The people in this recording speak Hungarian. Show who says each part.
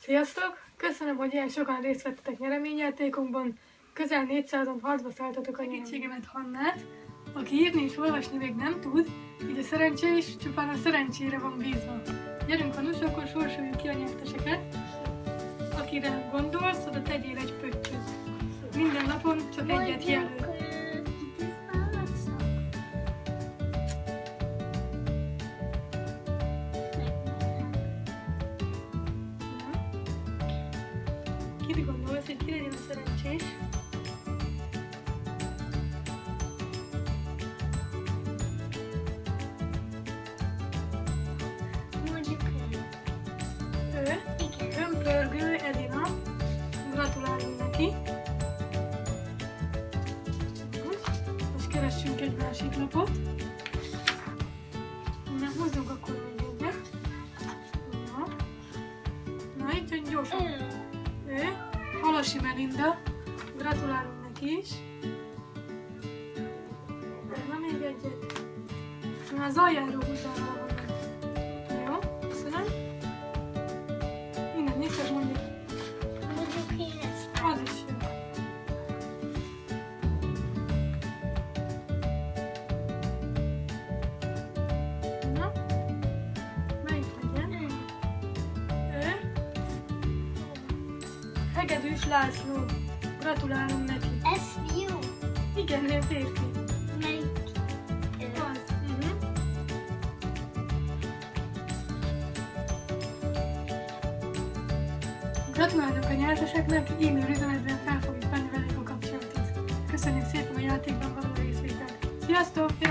Speaker 1: Sziasztok! Köszönöm, hogy ilyen sokan részt vettetek nyereményjátékunkban. Közel 400-an harcba szálltatok a segítségemet Hannát, aki írni és olvasni még nem tud, így a szerencse is csupán a szerencsére van bízva. Gyerünk, Hanusa, akkor sorsoljuk ki a nyerteseket. Akire gondolsz, oda tegyél egy pöttyöt. Minden napon csak egyet jelöl. Kit gondolsz, hogy ki legyen a szerencsés?
Speaker 2: Mondjuk
Speaker 1: Ő?
Speaker 2: igen.
Speaker 1: Önpörgő Edina. Gratulálunk neki. Most keressünk egy másik lapot. Na, hozzunk akkor még egyet. Na, így jön gyorsan. Ő? Halasi Melinda. Gratulálunk neki is. Na, még egyet. Na, az aljáról húzzál valahonnan. Jó, köszönöm. Innen nézd, mondjuk.
Speaker 2: Mondjuk én ezt.
Speaker 1: Az is jó. Na, melyik legyen? Ő? Hegedűs László. Gratulálunk neki.
Speaker 2: Ez fiú.
Speaker 1: Igen, ő férfi.
Speaker 2: Melyik?
Speaker 1: Az. Gratulálok a nyerteseknek, e-mail üzenetben fel fogjuk venni velük a kapcsolatot. Köszönjük szépen a játékban való részvételt. Sziasztok! Én